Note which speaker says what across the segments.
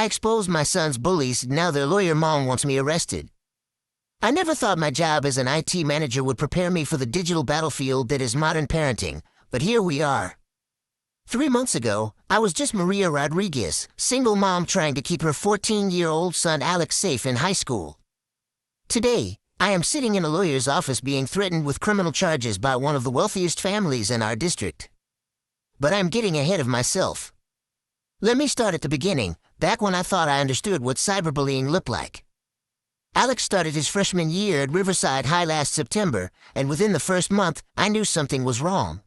Speaker 1: I exposed my son's bullies, now their lawyer mom wants me arrested. I never thought my job as an IT manager would prepare me for the digital battlefield that is modern parenting, but here we are. 3 months ago, I was just Maria Rodriguez, single mom trying to keep her 14-year-old son Alex safe in high school. Today, I am sitting in a lawyer's office being threatened with criminal charges by one of the wealthiest families in our district. But I'm getting ahead of myself. Let me start at the beginning, back when I thought I understood what cyberbullying looked like. Alex started his freshman year at Riverside High last September, and within the first month, I knew something was wrong.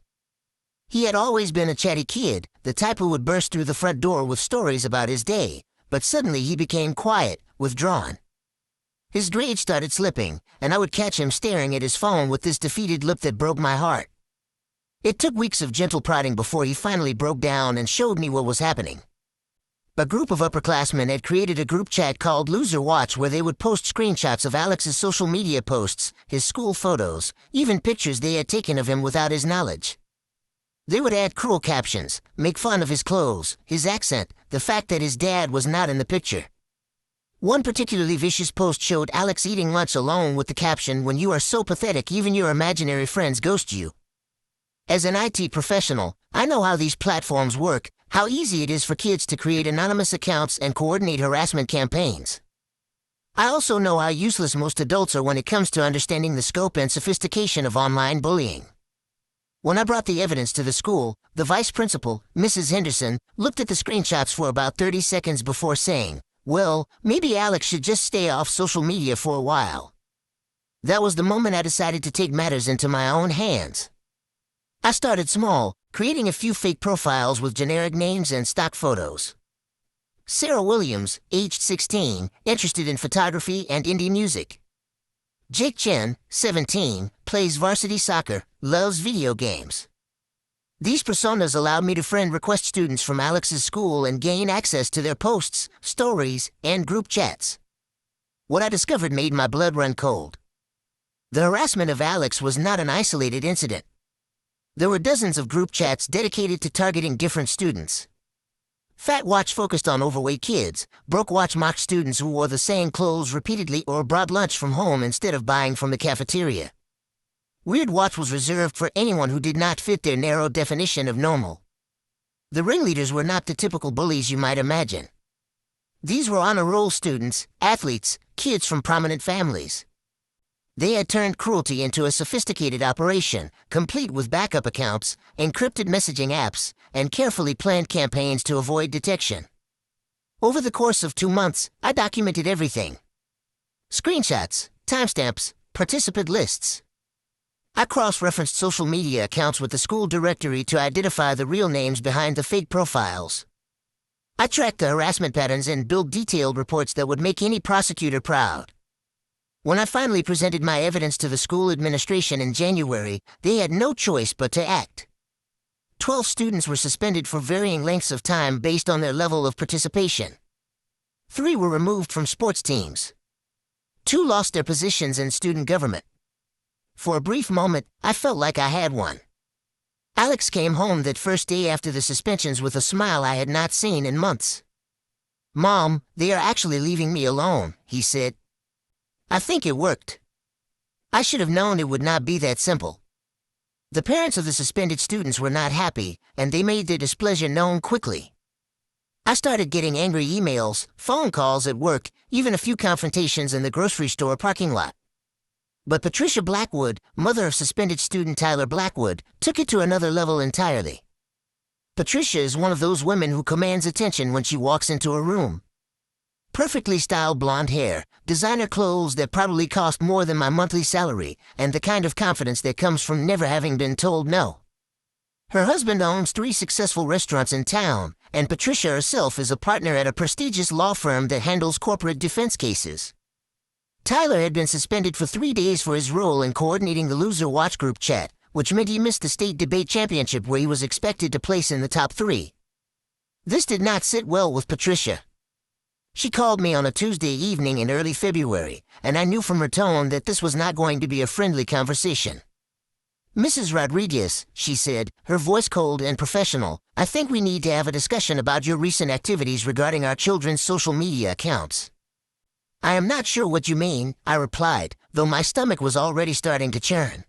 Speaker 1: He had always been a chatty kid, the type who would burst through the front door with stories about his day, but suddenly he became quiet, withdrawn. His grades started slipping, and I would catch him staring at his phone with this defeated look that broke my heart. It took weeks of gentle prodding before he finally broke down and showed me what was happening. A group of upperclassmen had created a group chat called Loser Watch where they would post screenshots of Alex's social media posts, his school photos, even pictures they had taken of him without his knowledge. They would add cruel captions, make fun of his clothes, his accent, the fact that his dad was not in the picture. One particularly vicious post showed Alex eating lunch alone with the caption, "When you are so pathetic even your imaginary friends ghost you." As an IT professional, I know how these platforms work, how easy it is for kids to create anonymous accounts and coordinate harassment campaigns. I also know how useless most adults are when it comes to understanding the scope and sophistication of online bullying. When I brought the evidence to the school, the vice principal, Mrs. Henderson, looked at the screenshots for about 30 seconds before saying, "Well, maybe Alex should just stay off social media for a while." That was the moment I decided to take matters into my own hands. I started small, creating a few fake profiles with generic names and stock photos. Sarah Williams, aged 16, interested in photography and indie music. Jake Chen, 17, plays varsity soccer, loves video games. These personas allowed me to friend request students from Alex's school and gain access to their posts, stories, and group chats. What I discovered made my blood run cold. The harassment of Alex was not an isolated incident. There were dozens of group chats dedicated to targeting different students. Fat Watch focused on overweight kids, Broke Watch mocked students who wore the same clothes repeatedly or brought lunch from home instead of buying from the cafeteria. Weird Watch was reserved for anyone who did not fit their narrow definition of normal. The ringleaders were not the typical bullies you might imagine. These were honor-roll students, athletes, kids from prominent families. They had turned cruelty into a sophisticated operation, complete with backup accounts, encrypted messaging apps, and carefully planned campaigns to avoid detection. Over the course of 2 months, I documented everything. Screenshots, timestamps, participant lists. I cross-referenced social media accounts with the school directory to identify the real names behind the fake profiles. I tracked the harassment patterns and built detailed reports that would make any prosecutor proud. When I finally presented my evidence to the school administration in January, they had no choice but to act. 12 students were suspended for varying lengths of time based on their level of participation. 3 were removed from sports teams. 2 lost their positions in student government. For a brief moment, I felt like I had one. Alex came home that first day after the suspensions with a smile I had not seen in months. "Mom, they are actually leaving me alone," he said. I think it worked. I should have known it would not be that simple. The parents of the suspended students were not happy, and they made their displeasure known quickly. I started getting angry emails, phone calls at work, even a few confrontations in the grocery store parking lot. But Patricia Blackwood, mother of suspended student Tyler Blackwood, took it to another level entirely. Patricia is one of those women who commands attention when she walks into a room. Perfectly styled blonde hair, designer clothes that probably cost more than my monthly salary, and the kind of confidence that comes from never having been told no. Her husband owns 3 successful restaurants in town, and Patricia herself is a partner at a prestigious law firm that handles corporate defense cases. Tyler had been suspended for 3 days for his role in coordinating the Loser Watch group chat, which meant he missed the state debate championship where he was expected to place in the top 3. This did not sit well with Patricia. She called me on a Tuesday evening in early February, and I knew from her tone that this was not going to be a friendly conversation. Mrs. Rodriguez, she said, her voice cold and professional, I think we need to have a discussion about your recent activities regarding our children's social media accounts. I am not sure what you mean, I replied, though my stomach was already starting to churn.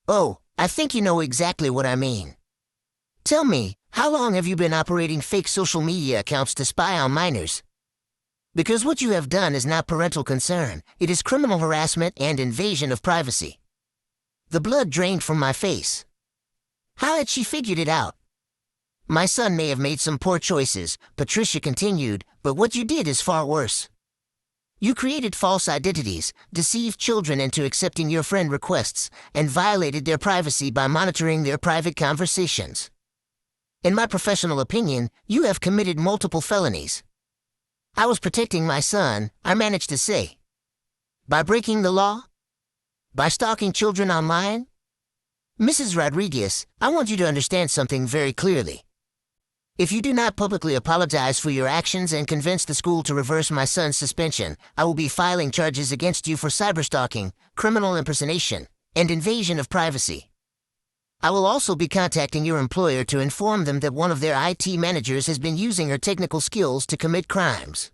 Speaker 1: Oh, I think you know exactly what I mean. Tell me, how long have you been operating fake social media accounts to spy on minors? Because what you have done is not parental concern, it is criminal harassment and invasion of privacy. The blood drained from my face. How had she figured it out? My son may have made some poor choices, Patricia continued, but what you did is far worse. You created false identities, deceived children into accepting your friend requests, and violated their privacy by monitoring their private conversations. In my professional opinion, you have committed multiple felonies. I was protecting my son, I managed to say. By breaking the law? By stalking children online? Mrs. Rodriguez, I want you to understand something very clearly. If you do not publicly apologize for your actions and convince the school to reverse my son's suspension, I will be filing charges against you for cyberstalking, criminal impersonation, and invasion of privacy. I will also be contacting your employer to inform them that one of their IT managers has been using her technical skills to commit crimes.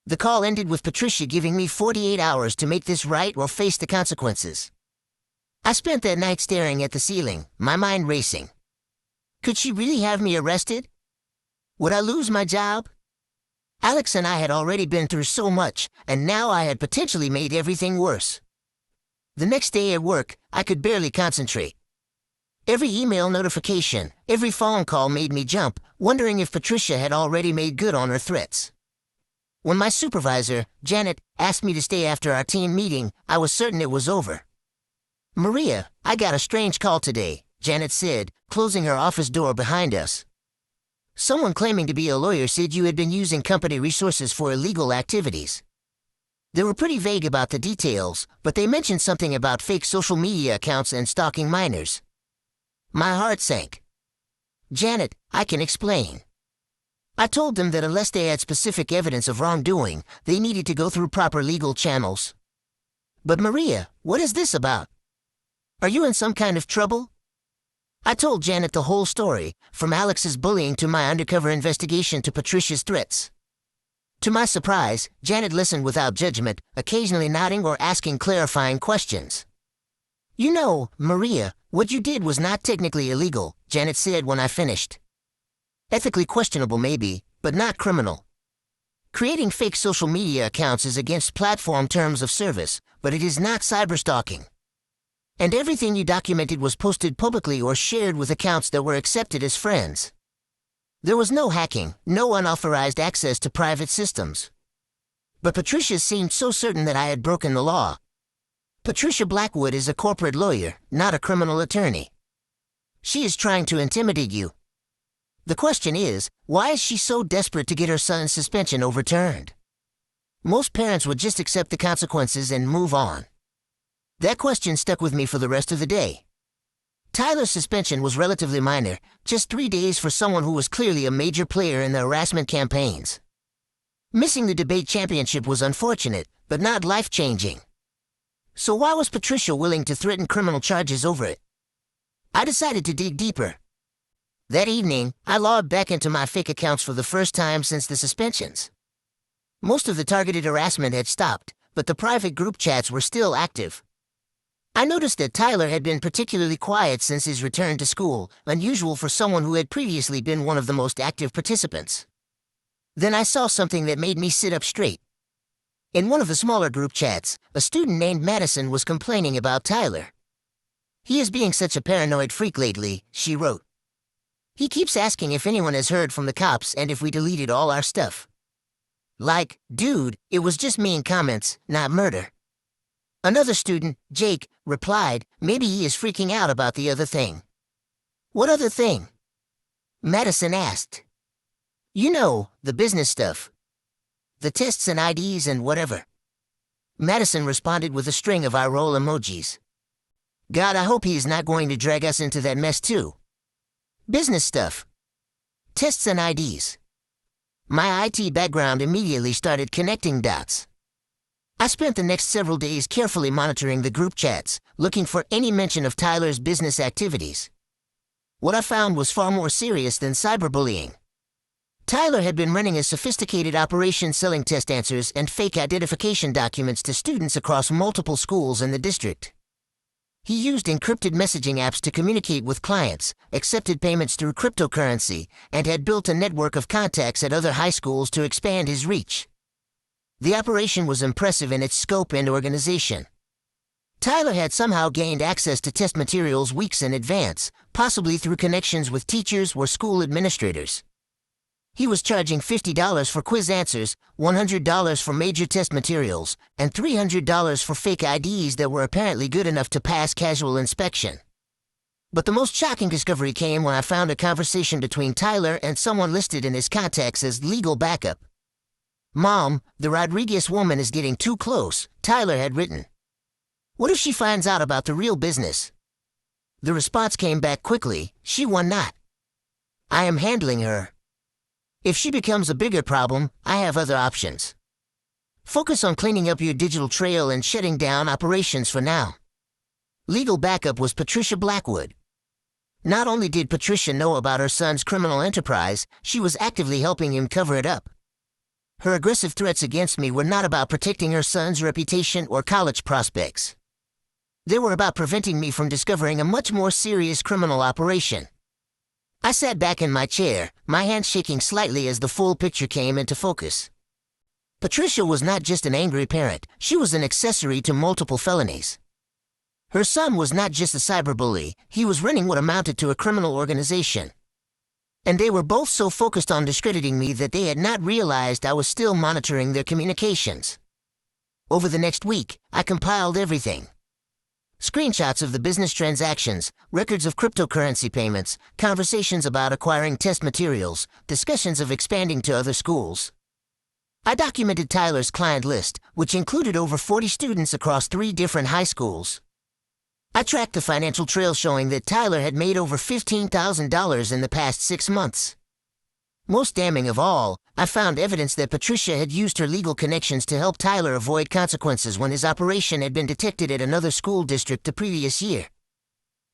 Speaker 1: The call ended with Patricia giving me 48 hours to make this right or face the consequences. I spent that night staring at the ceiling, my mind racing. Could she really have me arrested? Would I lose my job? Alex and I had already been through so much, and now I had potentially made everything worse. The next day at work, I could barely concentrate. Every email notification, every phone call made me jump, wondering if Patricia had already made good on her threats. When my supervisor, Janet, asked me to stay after our team meeting, I was certain it was over. Maria, I got a strange call today, Janet said, closing her office door behind us. Someone claiming to be a lawyer said you had been using company resources for illegal activities. They were pretty vague about the details, but they mentioned something about fake social media accounts and stalking minors. My heart sank. Janet, I can explain. I told them that unless they had specific evidence of wrongdoing, they needed to go through proper legal channels. But Maria, what is this about? Are you in some kind of trouble? I told Janet the whole story, from Alex's bullying to my undercover investigation to Patricia's threats. To my surprise, Janet listened without judgment, occasionally nodding or asking clarifying questions. You know, Maria, what you did was not technically illegal, Janet said when I finished. Ethically questionable maybe, but not criminal. Creating fake social media accounts is against platform terms of service, but it is not cyberstalking. And everything you documented was posted publicly or shared with accounts that were accepted as friends. There was no hacking, no unauthorized access to private systems. But Patricia seemed so certain that I had broken the law. Patricia Blackwood is a corporate lawyer, not a criminal attorney. She is trying to intimidate you. The question is, why is she so desperate to get her son's suspension overturned? Most parents would just accept the consequences and move on. That question stuck with me for the rest of the day. Tyler's suspension was relatively minor, just 3 days for someone who was clearly a major player in the harassment campaigns. Missing the debate championship was unfortunate, but not life-changing. So why was Patricia willing to threaten criminal charges over it? I decided to dig deeper. That evening, I logged back into my fake accounts for the first time since the suspensions. Most of the targeted harassment had stopped, but the private group chats were still active. I noticed that Tyler had been particularly quiet since his return to school, unusual for someone who had previously been one of the most active participants. Then I saw something that made me sit up straight. In one of the smaller group chats, a student named Madison was complaining about Tyler. He is being such a paranoid freak lately, she wrote. He keeps asking if anyone has heard from the cops and if we deleted all our stuff. Like, dude, it was just mean comments, not murder. Another student, Jake, replied, maybe he is freaking out about the other thing. What other thing? Madison asked. You know, the business stuff. The tests and IDs and whatever. Madison responded with a string of eye-roll emojis. God, I hope he is not going to drag us into that mess too. Business stuff. Tests and IDs. My IT background immediately started connecting dots. I spent the next several days carefully monitoring the group chats, looking for any mention of Tyler's business activities. What I found was far more serious than cyberbullying. Tyler had been running a sophisticated operation selling test answers and fake identification documents to students across multiple schools in the district. He used encrypted messaging apps to communicate with clients, accepted payments through cryptocurrency, and had built a network of contacts at other high schools to expand his reach. The operation was impressive in its scope and organization. Tyler had somehow gained access to test materials weeks in advance, possibly through connections with teachers or school administrators. He was charging $50 for quiz answers, $100 for major test materials, and $300 for fake IDs that were apparently good enough to pass casual inspection. But the most shocking discovery came when I found a conversation between Tyler and someone listed in his contacts as legal backup. "Mom, the Rodriguez woman is getting too close," Tyler had written. "What if she finds out about the real business?" The response came back quickly: "She will not. I am handling her. If she becomes a bigger problem, I have other options. Focus on cleaning up your digital trail and shutting down operations for now." Legal backup was Patricia Blackwood. Not only did Patricia know about her son's criminal enterprise, she was actively helping him cover it up. Her aggressive threats against me were not about protecting her son's reputation or college prospects. They were about preventing me from discovering a much more serious criminal operation. I sat back in my chair, my hands shaking slightly as the full picture came into focus. Patricia was not just an angry parent, she was an accessory to multiple felonies. Her son was not just a cyberbully, he was running what amounted to a criminal organization. And they were both so focused on discrediting me that they had not realized I was still monitoring their communications. Over the next week, I compiled everything. Screenshots of the business transactions, records of cryptocurrency payments, conversations about acquiring test materials, discussions of expanding to other schools. I documented Tyler's client list, which included over 40 students across 3 different high schools. I tracked the financial trail showing that Tyler had made over $15,000 in the past 6 months. Most damning of all, I found evidence that Patricia had used her legal connections to help Tyler avoid consequences when his operation had been detected at another school district the previous year.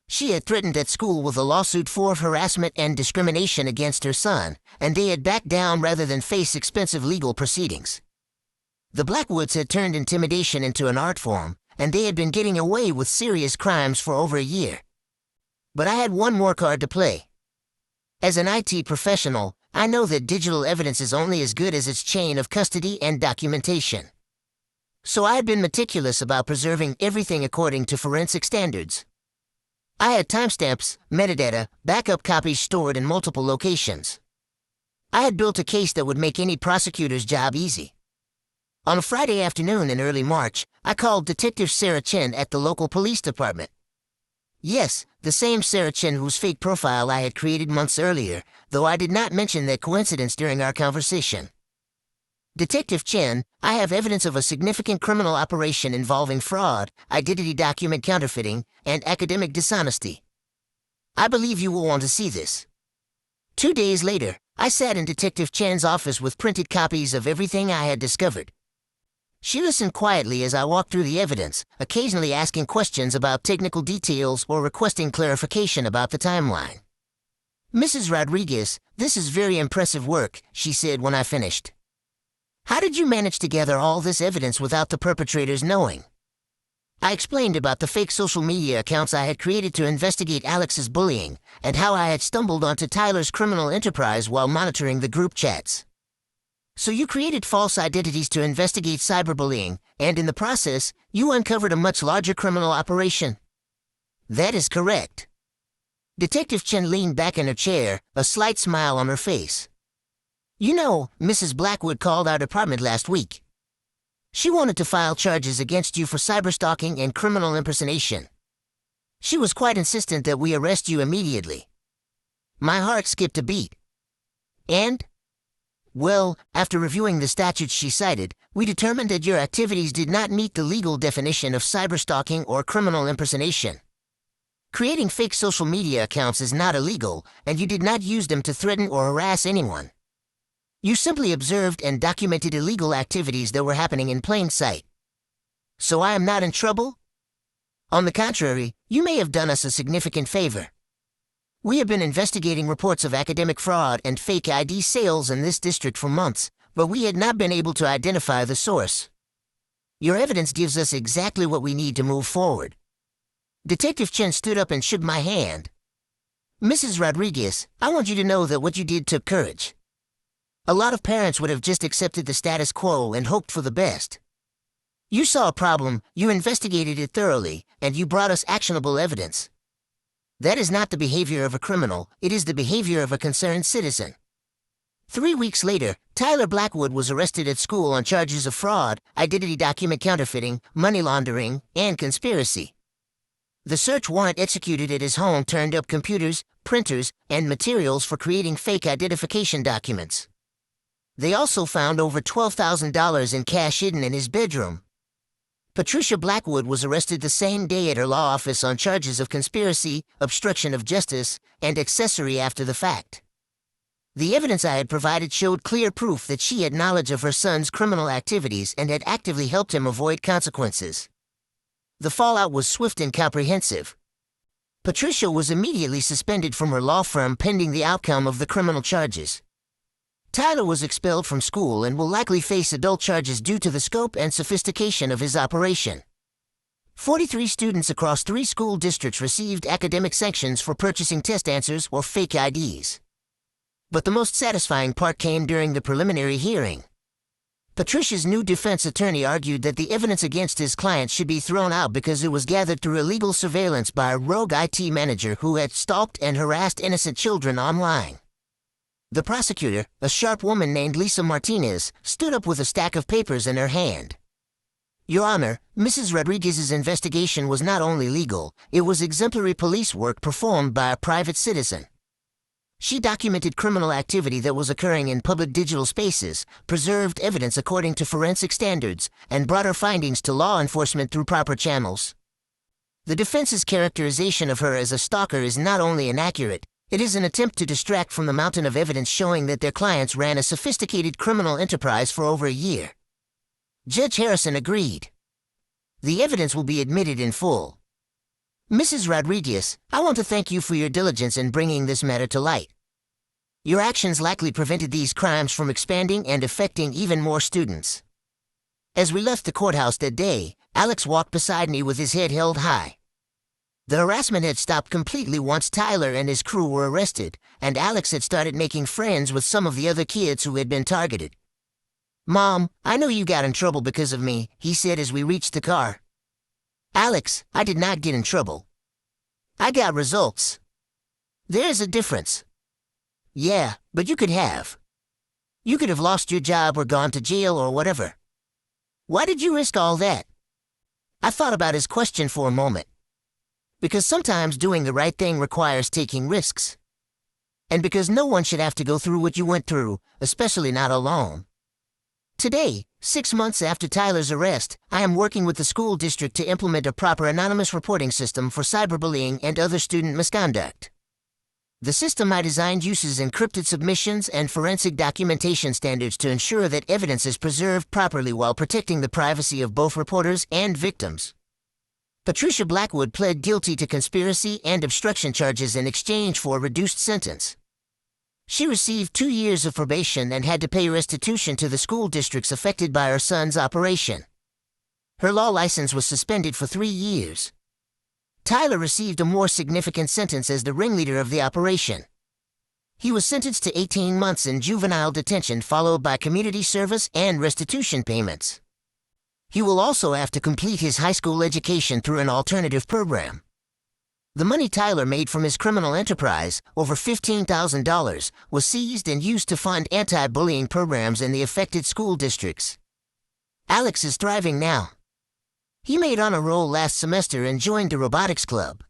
Speaker 1: She had threatened at school with a lawsuit for harassment and discrimination against her son, and they had backed down rather than face expensive legal proceedings. The Blackwoods had turned intimidation into an art form, and they had been getting away with serious crimes for over a year. But I had one more card to play. As an IT professional, I know that digital evidence is only as good as its chain of custody and documentation. So I had been meticulous about preserving everything according to forensic standards. I had timestamps, metadata, backup copies stored in multiple locations. I had built a case that would make any prosecutor's job easy. On a Friday afternoon in early March, I called Detective Sarah Chen at the local police department. Yes, the same Sarah Chen whose fake profile I had created months earlier, though I did not mention that coincidence during our conversation. "Detective Chen, I have evidence of a significant criminal operation involving fraud, identity document counterfeiting, and academic dishonesty. I believe you will want to see this." 2 days later, I sat in Detective Chen's office with printed copies of everything I had discovered. She listened quietly as I walked through the evidence, occasionally asking questions about technical details or requesting clarification about the timeline. "Mrs. Rodriguez, this is very impressive work," she said when I finished. "How did you manage to gather all this evidence without the perpetrators knowing?" I explained about the fake social media accounts I had created to investigate Alex's bullying, and how I had stumbled onto Tyler's criminal enterprise while monitoring the group chats. "So you created false identities to investigate cyberbullying, and in the process, you uncovered a much larger criminal operation?" "That is correct." Detective Chen leaned back in her chair, a slight smile on her face. "You know, Mrs. Blackwood called our department last week. She wanted to file charges against you for cyberstalking and criminal impersonation. She was quite insistent that we arrest you immediately." My heart skipped a beat. "And?" "Well, after reviewing the statutes she cited, we determined that your activities did not meet the legal definition of cyberstalking or criminal impersonation. Creating fake social media accounts is not illegal, and you did not use them to threaten or harass anyone. You simply observed and documented illegal activities that were happening in plain sight. So I am not in trouble? On the contrary, you may have done us a significant favor. We have been investigating reports of academic fraud and fake ID sales in this district for months, but we had not been able to identify the source. Your evidence gives us exactly what we need to move forward. Detective Chen stood up and shook my hand. Mrs. Rodriguez, I want you to know that what you did took courage. A lot of parents would have just accepted the status quo and hoped for the best. You saw a problem, you investigated it thoroughly, and you brought us actionable evidence. That is not the behavior of a criminal, it is the behavior of a concerned citizen. 3 weeks later, Tyler Blackwood was arrested at school on charges of fraud, identity document counterfeiting, money laundering, and conspiracy. The search warrant executed at his home turned up computers, printers, and materials for creating fake identification documents. They also found over $12,000 in cash hidden in his bedroom. Patricia Blackwood was arrested the same day at her law office on charges of conspiracy, obstruction of justice, and accessory after the fact. The evidence I had provided showed clear proof that she had knowledge of her son's criminal activities and had actively helped him avoid consequences. The fallout was swift and comprehensive. Patricia was immediately suspended from her law firm pending the outcome of the criminal charges. Tyler was expelled from school and will likely face adult charges due to the scope and sophistication of his operation. 43 students across 3 school districts received academic sanctions for purchasing test answers or fake IDs. But the most satisfying part came during the preliminary hearing. Patricia's new defense attorney argued that the evidence against his client should be thrown out because it was gathered through illegal surveillance by a rogue IT manager who had stalked and harassed innocent children online. The prosecutor, a sharp woman named Lisa Martinez, stood up with a stack of papers in her hand. Your Honor, Mrs. Rodriguez's investigation was not only legal, it was exemplary police work performed by a private citizen. She documented criminal activity that was occurring in public digital spaces, preserved evidence according to forensic standards, and brought her findings to law enforcement through proper channels. The defense's characterization of her as a stalker is not only inaccurate, it is an attempt to distract from the mountain of evidence showing that their clients ran a sophisticated criminal enterprise for over a year. Judge Harrison agreed. The evidence will be admitted in full. Mrs. Rodriguez, I want to thank you for your diligence in bringing this matter to light. Your actions likely prevented these crimes from expanding and affecting even more students. As we left the courthouse that day, Alex walked beside me with his head held high. The harassment had stopped completely once Tyler and his crew were arrested, and Alex had started making friends with some of the other kids who had been targeted. Mom, I know you got in trouble because of me, he said as we reached the car. Alex, I did not get in trouble. I got results. There's a difference. Yeah, but you could have. You could have lost your job or gone to jail or whatever. Why did you risk all that? I thought about his question for a moment. Because sometimes doing the right thing requires taking risks. And because no one should have to go through what you went through, especially not alone. Today, 6 months after Tyler's arrest, I am working with the school district to implement a proper anonymous reporting system for cyberbullying and other student misconduct. The system I designed uses encrypted submissions and forensic documentation standards to ensure that evidence is preserved properly while protecting the privacy of both reporters and victims. Patricia Blackwood pled guilty to conspiracy and obstruction charges in exchange for a reduced sentence. She received 2 years of probation and had to pay restitution to the school districts affected by her son's operation. Her law license was suspended for 3 years. Tyler received a more significant sentence as the ringleader of the operation. He was sentenced to 18 months in juvenile detention followed by community service and restitution payments. He will also have to complete his high school education through an alternative program. The money Tyler made from his criminal enterprise, over $15,000, was seized and used to fund anti-bullying programs in the affected school districts. Alex is thriving now. He made honor roll last semester and joined the robotics club.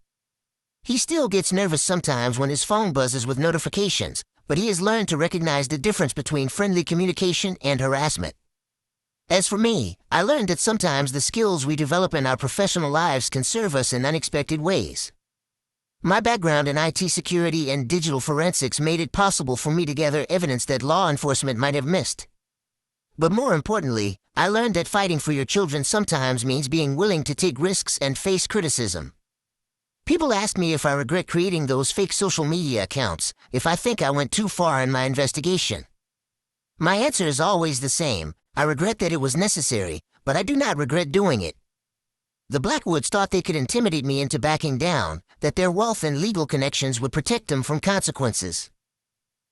Speaker 1: He still gets nervous sometimes when his phone buzzes with notifications, but he has learned to recognize the difference between friendly communication and harassment. As for me, I learned that sometimes the skills we develop in our professional lives can serve us in unexpected ways. My background in IT security and digital forensics made it possible for me to gather evidence that law enforcement might have missed. But more importantly, I learned that fighting for your children sometimes means being willing to take risks and face criticism. People ask me if I regret creating those fake social media accounts, if I think I went too far in my investigation. My answer is always the same. I regret that it was necessary, but I do not regret doing it. The Blackwoods thought they could intimidate me into backing down, that their wealth and legal connections would protect them from consequences.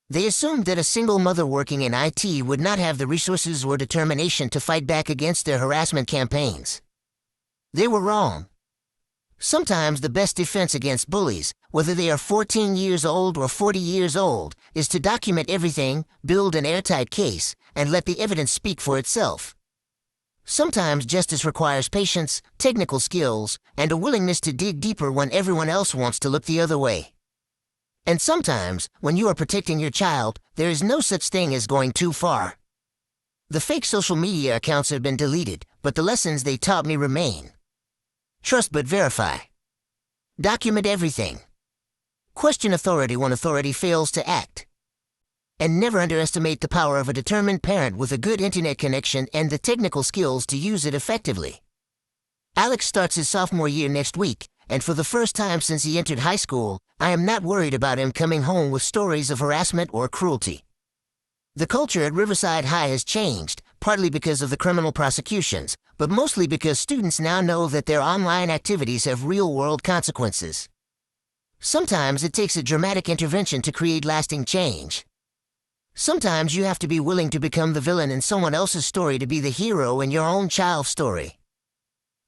Speaker 1: They assumed that a single mother working in IT would not have the resources or determination to fight back against their harassment campaigns. They were wrong. Sometimes the best defense against bullies, whether they are 14 years old or 40 years old, is to document everything, build an airtight case, and let the evidence speak for itself. Sometimes justice requires patience, technical skills, and a willingness to dig deeper when everyone else wants to look the other way. And sometimes, when you are protecting your child, there is no such thing as going too far. The fake social media accounts have been deleted, but the lessons they taught me remain. Trust but verify. Document everything. Question authority when authority fails to act. And never underestimate the power of a determined parent with a good internet connection and the technical skills to use it effectively. Alex starts his sophomore year next week, and for the first time since he entered high school, I am not worried about him coming home with stories of harassment or cruelty. The culture at Riverside High has changed, partly because of the criminal prosecutions, but mostly because students now know that their online activities have real-world consequences. Sometimes it takes a dramatic intervention to create lasting change. Sometimes you have to be willing to become the villain in someone else's story to be the hero in your own child's story.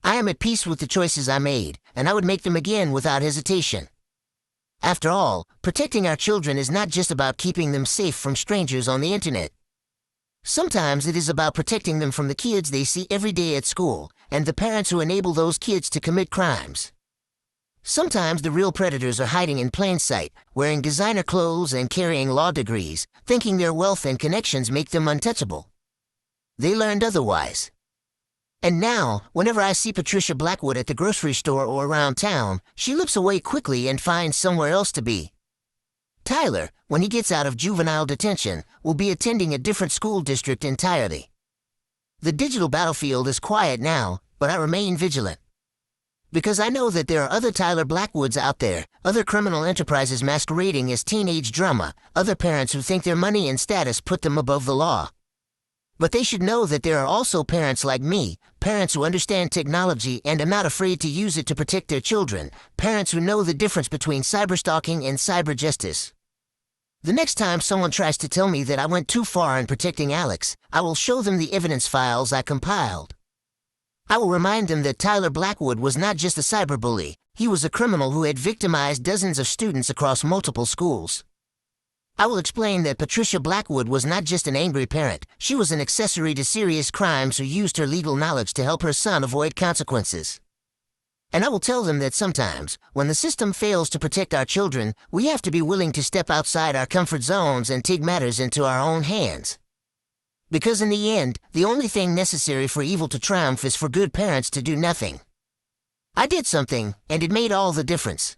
Speaker 1: I am at peace with the choices I made, and I would make them again without hesitation. After all, protecting our children is not just about keeping them safe from strangers on the internet. Sometimes it is about protecting them from the kids they see every day at school, and the parents who enable those kids to commit crimes. Sometimes the real predators are hiding in plain sight, wearing designer clothes and carrying law degrees, thinking their wealth and connections make them untouchable. They learned otherwise. And now, whenever I see Patricia Blackwood at the grocery store or around town, she looks away quickly and finds somewhere else to be. Tyler, when he gets out of juvenile detention, will be attending a different school district entirely. The digital battlefield is quiet now, but I remain vigilant. Because I know that there are other Tyler Blackwoods out there, other criminal enterprises masquerading as teenage drama, other parents who think their money and status put them above the law. But they should know that there are also parents like me, parents who understand technology and are not afraid to use it to protect their children, parents who know the difference between cyberstalking and cyber justice. The next time someone tries to tell me that I went too far in protecting Alex, I will show them the evidence files I compiled. I will remind them that Tyler Blackwood was not just a cyberbully, he was a criminal who had victimized dozens of students across multiple schools. I will explain that Patricia Blackwood was not just an angry parent, she was an accessory to serious crimes who used her legal knowledge to help her son avoid consequences. And I will tell them that sometimes, when the system fails to protect our children, we have to be willing to step outside our comfort zones and take matters into our own hands. Because in the end, the only thing necessary for evil to triumph is for good parents to do nothing. I did something, and it made all the difference.